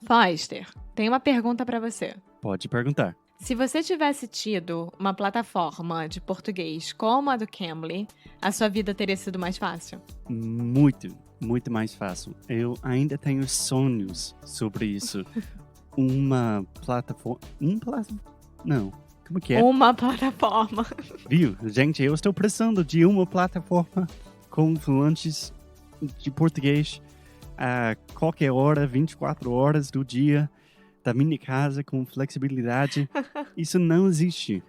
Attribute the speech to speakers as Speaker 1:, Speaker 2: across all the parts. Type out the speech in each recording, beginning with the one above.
Speaker 1: Foster, tem uma pergunta para você.
Speaker 2: Pode perguntar.
Speaker 1: Se você tivesse tido uma plataforma de português como a do Cambly, a sua vida teria sido mais fácil?
Speaker 2: Muito mais fácil. Eu ainda tenho sonhos sobre isso. Uma plataforma... Não, como que é?
Speaker 1: Uma plataforma.
Speaker 2: Viu? Gente, eu estou precisando de uma plataforma com fluentes de português a qualquer hora, 24 horas do dia, da minha casa, com flexibilidade. Isso não existe.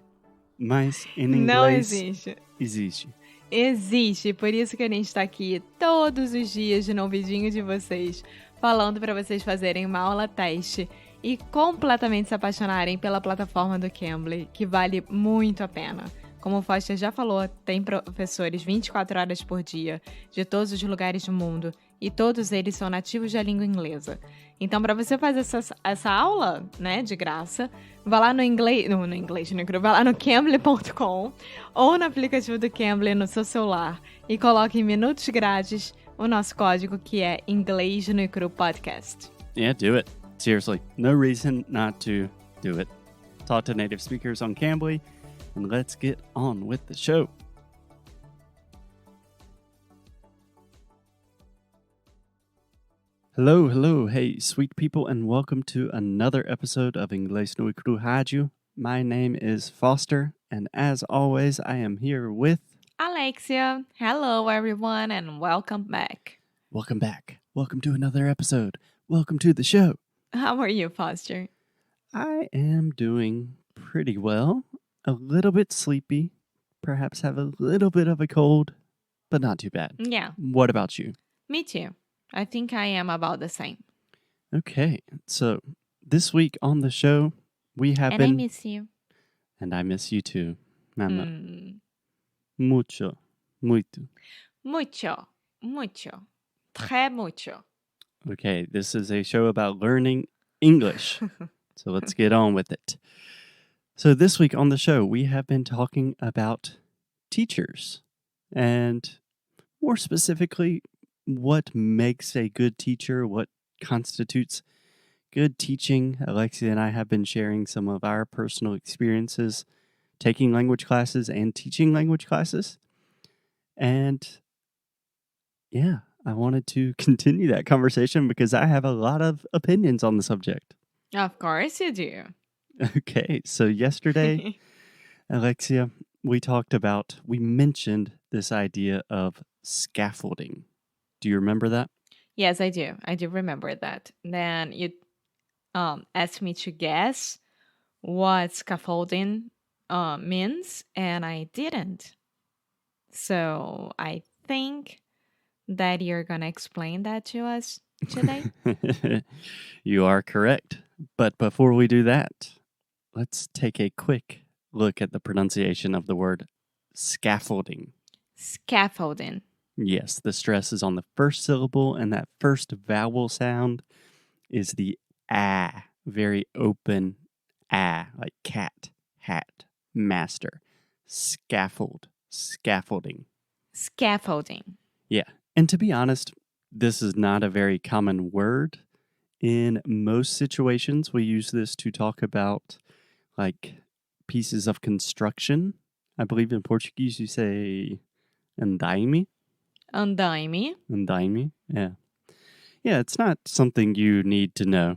Speaker 2: Mas em inglês...
Speaker 1: Não existe.
Speaker 2: Existe.
Speaker 1: Existe, por isso que a gente está aqui todos os dias no ouvidinho de vocês, falando para vocês fazerem uma aula teste e completamente se apaixonarem pela plataforma do Cambly, que vale muito a pena. Como o Foster já falou, tem professores 24 horas por dia, de todos os lugares do mundo, e todos eles são nativos da língua inglesa. Então, para você fazer essa aula, né, de graça, vá lá vá lá no cambly.com ou no aplicativo do Cambly no seu celular e coloque em minutos grátis o nosso código que é Inglês no Cru Podcast.
Speaker 2: Yeah, do it. Seriously, no reason not to do it. Talk to native speakers on Cambly, and let's get on with the show. Hello, hey, sweet people, and welcome to another episode of Inglês no Cru Rádio. My name is Foster, and as always, I am here with...
Speaker 1: Alexia. Hello, everyone, and welcome back.
Speaker 2: Welcome back. Welcome to another episode. Welcome to the show.
Speaker 1: How are you, Foster?
Speaker 2: I am doing pretty well. A little bit sleepy. Perhaps have a little bit of a cold, but not too bad.
Speaker 1: Yeah.
Speaker 2: What about you?
Speaker 1: Me too. I think I am about the same.
Speaker 2: Okay, so this week on the show, we have
Speaker 1: And I miss you.
Speaker 2: And I miss you too, Mama. Mucho, muito.
Speaker 1: Mucho. Très mucho.
Speaker 2: Okay, this is a show about learning English. So let's get on with it. So this week on the show, we have been talking about teachers. And more specifically, what makes a good teacher, what constitutes good teaching. Alexia and I have been sharing some of our personal experiences taking language classes and teaching language classes. And yeah, I wanted to continue that conversation because I have a lot of opinions on the subject.
Speaker 1: Of course you do.
Speaker 2: Okay, so yesterday, Alexia, we mentioned this idea of scaffolding. Do you remember that?
Speaker 1: Yes, I do. I do remember that. Then you asked me to guess what scaffolding means, and I didn't. So I think that you're going to explain that to us today.
Speaker 2: You are correct. But before we do that, let's take a quick look at the pronunciation of the word scaffolding.
Speaker 1: Scaffolding.
Speaker 2: Yes, the stress is on the first syllable, and that first vowel sound is the ah, very open ah, like cat, hat, master, scaffold, scaffolding.
Speaker 1: Scaffolding.
Speaker 2: Yeah, and to be honest, this is not a very common word. In most situations, we use this to talk about like pieces of construction. I believe in Portuguese you say andaime. Andaime, yeah. Yeah, it's not something you need to know,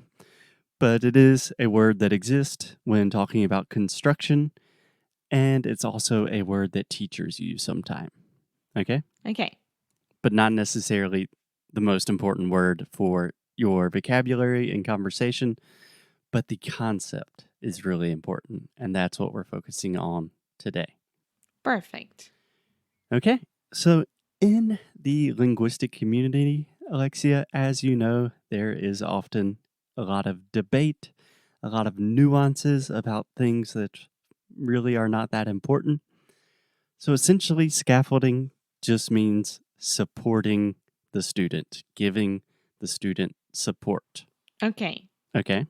Speaker 2: but it is a word that exists when talking about construction, and it's also a word that teachers use sometimes. Okay?
Speaker 1: Okay.
Speaker 2: But not necessarily the most important word for your vocabulary and conversation, but the concept is really important, and that's what we're focusing on today.
Speaker 1: Perfect.
Speaker 2: Okay, so in the linguistic community, Alexia, as you know, there is often a lot of debate, a lot of nuances about things that really are not that important. So essentially, scaffolding just means supporting the student, giving the student support.
Speaker 1: Okay.
Speaker 2: Okay.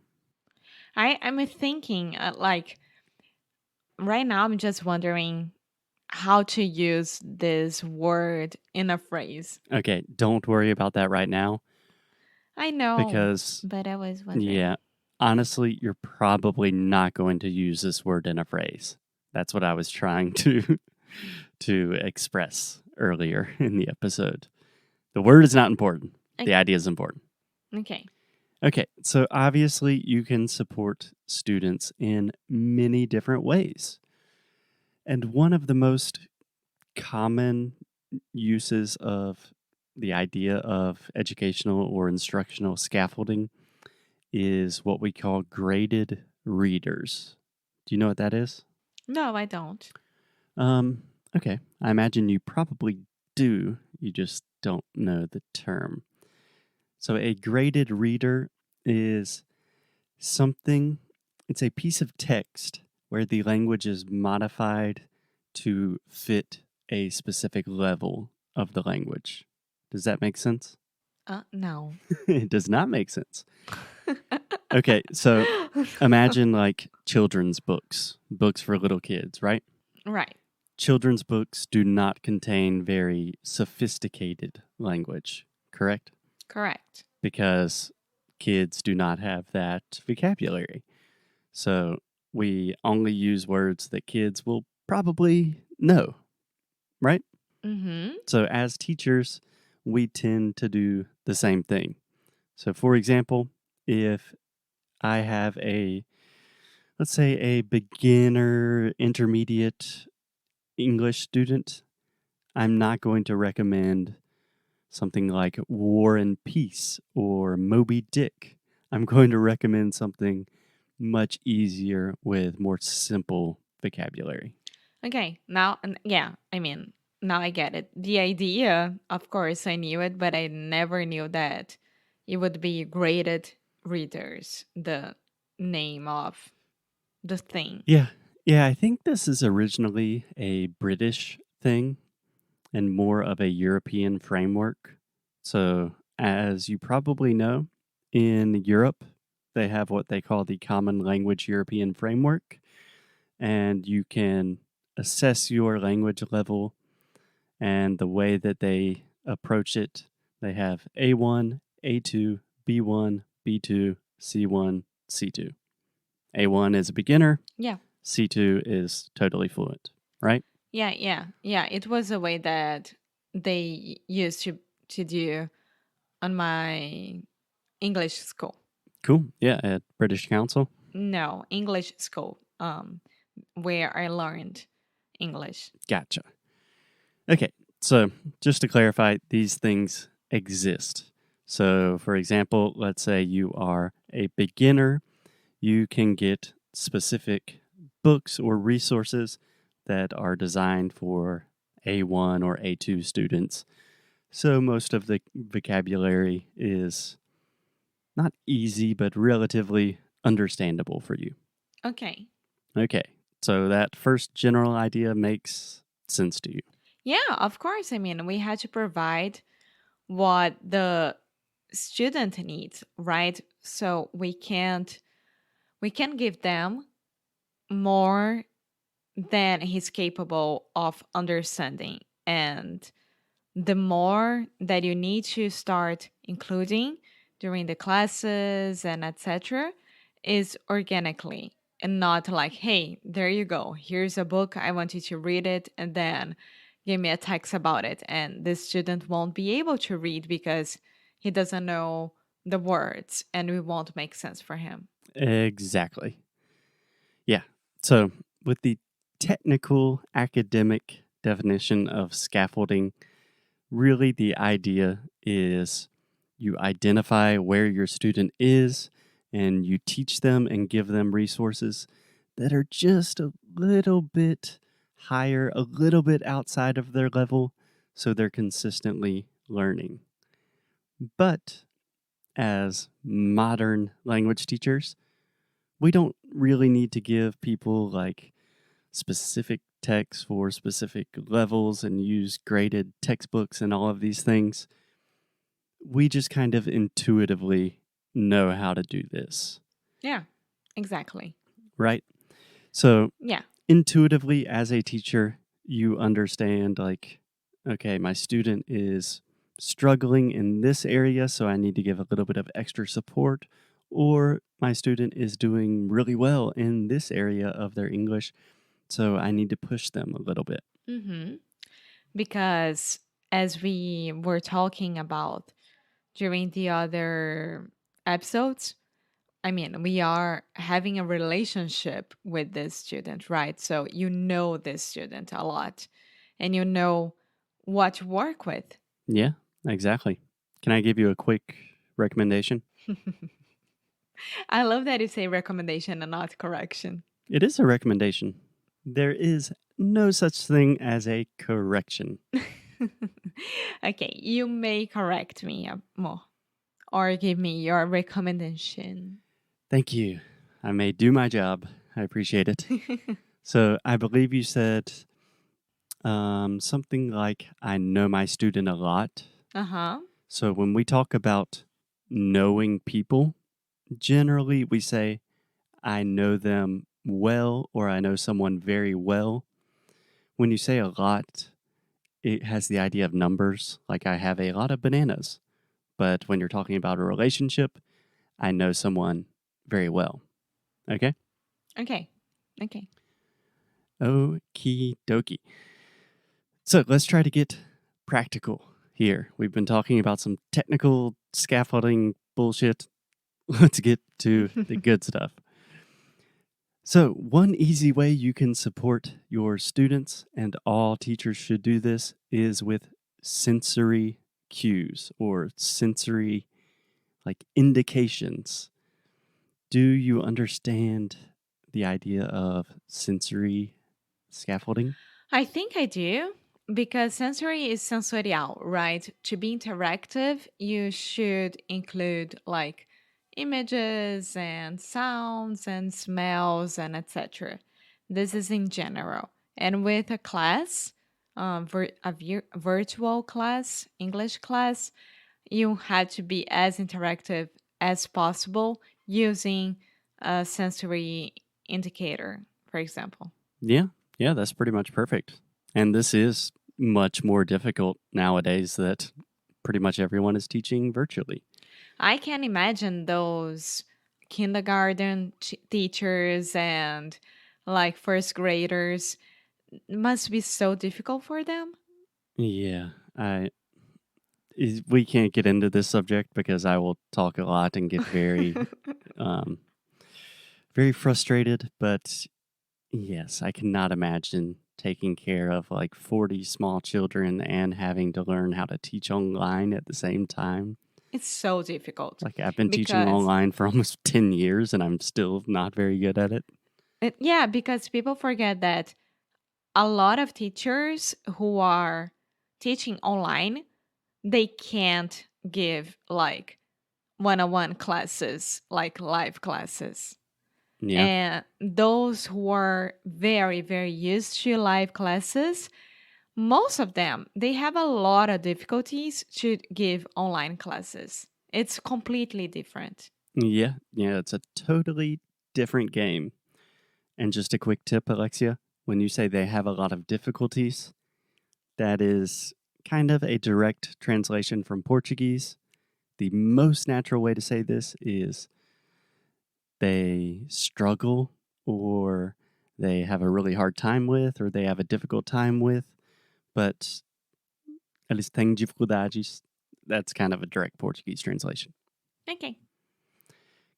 Speaker 1: I'm thinking, right now I'm just wondering how to use this word in a phrase.
Speaker 2: Okay, don't worry about that right now.
Speaker 1: I know,
Speaker 2: because,
Speaker 1: but I was wondering.
Speaker 2: yeah, honestly, you're probably not going to use this word in a phrase. That's what I was trying to express earlier in the episode. The word is not important. The idea is important.
Speaker 1: Okay.
Speaker 2: Okay, so obviously you can support students in many different ways. And one of the most common uses of the idea of educational or instructional scaffolding is what we call graded readers. Do you know what that is?
Speaker 1: No, I don't.
Speaker 2: Um, okay. I imagine you probably do. You just don't know the term. So a graded reader is something, it's a piece of text where the language is modified to fit a specific level of the language. Does that make sense?
Speaker 1: No.
Speaker 2: It does not make sense. Okay, so imagine like children's books, books for little kids, right?
Speaker 1: Right.
Speaker 2: Children's books do not contain very sophisticated language, correct?
Speaker 1: Correct.
Speaker 2: Because kids do not have that vocabulary. So we only use words that kids will probably know, right?
Speaker 1: Mm-hmm.
Speaker 2: So as teachers, we tend to do the same thing. So for example, if I have let's say a beginner intermediate English student, I'm not going to recommend something like War and Peace or Moby Dick. I'm going to recommend something much easier with more simple vocabulary.
Speaker 1: Okay. Now, now I get it. The idea, of course, I knew it, but I never knew that it would be graded readers, the name of the thing.
Speaker 2: Yeah. Yeah, I think this is originally a British thing and more of a European framework. So, as you probably know, in Europe, they have what they call the Common Language European Framework, and you can assess your language level and the way that they approach it. They have A1, A2, B1, B2, C1, C2. A1 is a beginner,
Speaker 1: Yeah.
Speaker 2: C2 is totally fluent, right?
Speaker 1: Yeah. It was a way that they used to do on my English school.
Speaker 2: Cool. Yeah, at British Council.
Speaker 1: No, English school. Where I learned English.
Speaker 2: Gotcha. Okay, so just to clarify, these things exist. So, for example, let's say you are a beginner, you can get specific books or resources that are designed for A1 or A2 students. So, most of the vocabulary is not easy, but relatively understandable for you.
Speaker 1: Okay.
Speaker 2: Okay, so that first general idea makes sense to you.
Speaker 1: Yeah, of course. We had to provide what the student needs, right? So we can give them more than he's capable of understanding. And the more that you need to start including during the classes and etc is organically and not like, hey, there you go, here's a book, I want you to read it and then give me a text about it, and this student won't be able to read because he doesn't know the words and it won't make sense for him.
Speaker 2: Exactly. Yeah. So, with the technical academic definition of scaffolding, really the idea is you identify where your student is and you teach them and give them resources that are just a little bit higher, a little bit outside of their level, so they're consistently learning. But as modern language teachers, we don't really need to give people like specific texts for specific levels and use graded textbooks and all of these things. We just kind of intuitively know how to do this,
Speaker 1: Yeah, exactly.
Speaker 2: right? So,
Speaker 1: Yeah.
Speaker 2: intuitively, as a teacher, you understand like, okay, my student is struggling in this area, so I need to give a little bit of extra support, or my student is doing really well in this area of their English, so I need to push them a little bit.
Speaker 1: Mm-hmm. Because as we were talking about during the other episodes, I mean, we are having a relationship with this student, right? So you know this student a lot and you know what to work with.
Speaker 2: Yeah, exactly. Can I give you a quick recommendation?
Speaker 1: I love that you say recommendation and not correction.
Speaker 2: It is a recommendation. There is no such thing as a correction.
Speaker 1: Okay, you may correct me more or give me your recommendation.
Speaker 2: Thank you. I may do my job. I appreciate it. So I believe you said something like, I know my student a lot.
Speaker 1: Uh-huh.
Speaker 2: So when we talk about knowing people, generally we say, I know them well, or I know someone very well. When you say a lot, it has the idea of numbers, like I have a lot of bananas. But when you're talking about a relationship, I know someone very well. Okay?
Speaker 1: Okay. Okay.
Speaker 2: Okie dokie. So let's try to get practical here. We've been talking about some technical scaffolding bullshit. Let's get to the good stuff. So, one easy way you can support your students, and all teachers should do this, is with sensory cues or sensory indications. Do you understand the idea of sensory scaffolding?
Speaker 1: I think I do because sensory is sensorial, right? To be interactive, you should include like images and sounds and smells and etc. This is in general. And with a class, virtual class, English class, you had to be as interactive as possible using a sensory indicator, for example.
Speaker 2: Yeah, that's pretty much perfect. And this is much more difficult nowadays that pretty much everyone is teaching virtually.
Speaker 1: I can imagine those kindergarten teachers and like first graders must be so difficult for them.
Speaker 2: Yeah, we can't get into this subject because I will talk a lot and get um, very frustrated. But yes, I cannot imagine taking care of 40 small children and having to learn how to teach online at the same time.
Speaker 1: It's so difficult
Speaker 2: I've been teaching
Speaker 1: because
Speaker 2: online for almost 10 years and I'm still not very good at it.
Speaker 1: yeah, because people forget that a lot of teachers who are teaching online, they can't give like one-on-one classes, like live classes.
Speaker 2: Yeah.
Speaker 1: And those who are very, very used to live classes, most of them, they have a lot of difficulties to give online classes. It's completely different.
Speaker 2: Yeah. It's a totally different game. And just a quick tip, Alexia, when you say they have a lot of difficulties, that is kind of a direct translation from Portuguese. The most natural way to say this is they struggle, or they have a really hard time with, or they have a difficult time with, but eles têm dificuldades. That's kind of a direct Portuguese translation.
Speaker 1: Okay.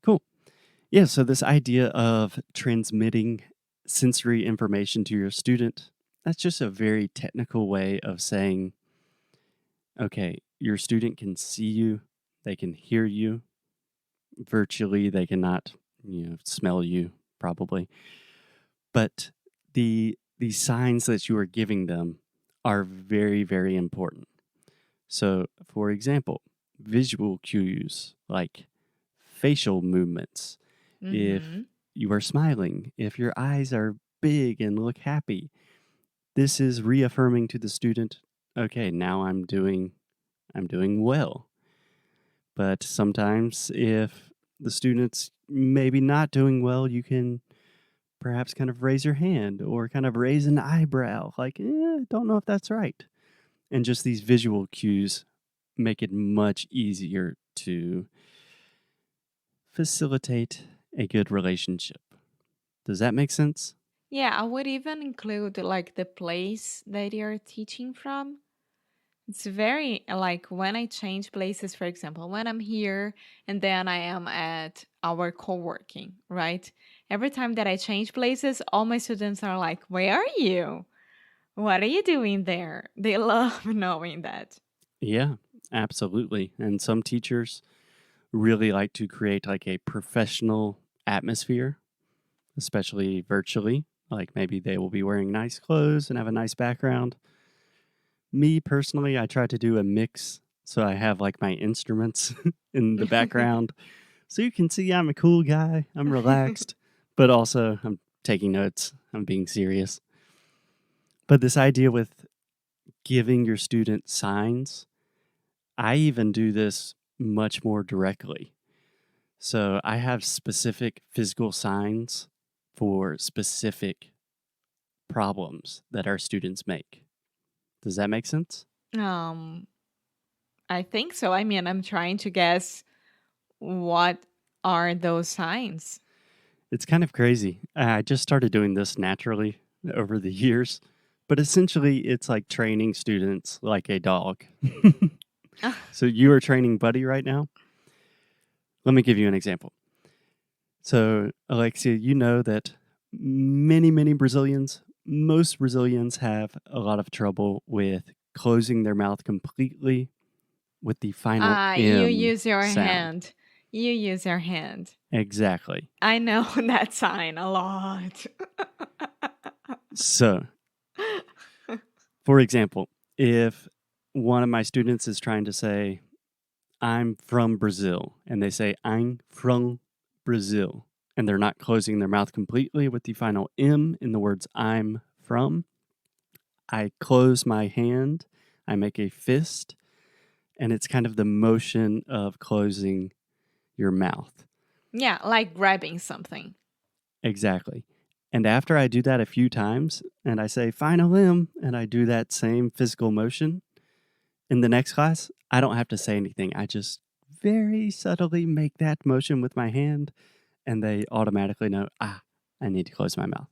Speaker 2: Cool. Yeah, so this idea of transmitting sensory information to your student, that's just a very technical way of saying, okay, your student can see you, they can hear you. Virtually, they cannot, smell you probably. But the signs that you are giving them are very, very important. So, for example, visual cues like facial movements. If
Speaker 1: Mm-hmm.
Speaker 2: you are smiling, if your eyes are big and look happy, this is reaffirming to the student, okay, now I'm doing well. But sometimes if the student's maybe not doing well, you can perhaps kind of raise your hand or kind of raise an eyebrow, like, don't know if that's right. And just these visual cues make it much easier to facilitate a good relationship. Does that make sense?
Speaker 1: Yeah, I would even include like the place that you're teaching from. It's very like when I change places, for example, when I'm here and then I am at our co-working, right? Every time that I change places, all my students are like, "Where are you? What are you doing there?" They love knowing that.
Speaker 2: Yeah, absolutely. And some teachers really like to create like a professional atmosphere, especially virtually. Like maybe they will be wearing nice clothes and have a nice background. Me personally, I try to do a mix. So I have like my instruments in the background. So you can see I'm a cool guy. I'm relaxed, but also I'm taking notes. I'm being serious. But this idea with giving your student signs, I even do this much more directly. So I have specific physical signs for specific problems that our students make. Does that make sense?
Speaker 1: Um, I think so. I mean, I'm trying to guess what are those signs.
Speaker 2: It's kind of crazy. I just started doing this naturally over the years, but essentially it's like training students like a dog. So you are training Buddy right now? Let me give you an example. So, Alexia, you know that many Brazilians, most Brazilians have a lot of trouble with closing their mouth completely with the final
Speaker 1: You
Speaker 2: M
Speaker 1: use your
Speaker 2: sound.
Speaker 1: hand. You use your hand.
Speaker 2: Exactly.
Speaker 1: I know that sign a lot.
Speaker 2: So, for example, if one of my students is trying to say, I'm from Brazil, and they say, I'm from Brazil, and they're not closing their mouth completely with the final M in the words I'm from, I close my hand, I make a fist, and it's kind of the motion of closing your mouth.
Speaker 1: Yeah, like grabbing something.
Speaker 2: Exactly. And after I do that a few times, and I say final M, and I do that same physical motion, in the next class, I don't have to say anything. I just very subtly make that motion with my hand, and they automatically know, I need to close my mouth.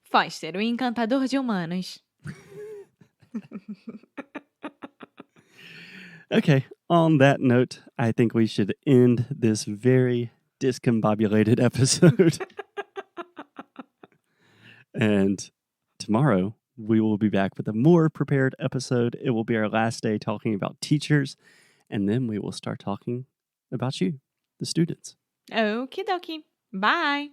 Speaker 1: Foster, o encantador de humanos.
Speaker 2: Okay, on that note, I think we should end this very discombobulated episode. And tomorrow, we will be back with a more prepared episode. It will be our last day talking about teachers, and then we will start talking about you, the students.
Speaker 1: Okidoki. Bye!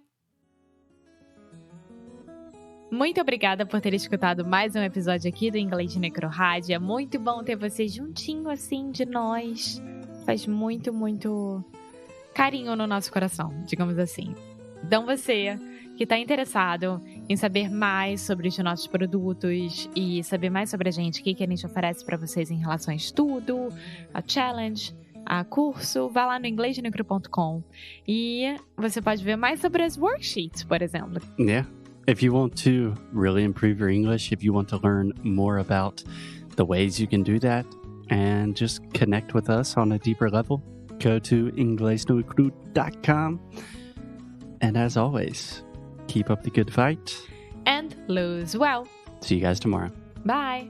Speaker 1: Muito obrigada por ter escutado mais um episódio aqui do Inglês de Necrorádio. É muito bom ter você juntinho assim de nós. Faz muito carinho no nosso coração, digamos assim. Então você que está interessado em saber mais sobre os nossos produtos e saber mais sobre a gente, o que a gente oferece para vocês em relação a estudo, a challenge, a curso, vá lá no inglesdenecro.com e você pode ver mais sobre as worksheets, por exemplo.
Speaker 2: Yeah. If you want to really improve your English, if you want to learn more about the ways you can do that and just connect with us on a deeper level, go to inglesdenecro.com. And as always, keep up the good fight.
Speaker 1: And lose well.
Speaker 2: See you guys tomorrow.
Speaker 1: Bye.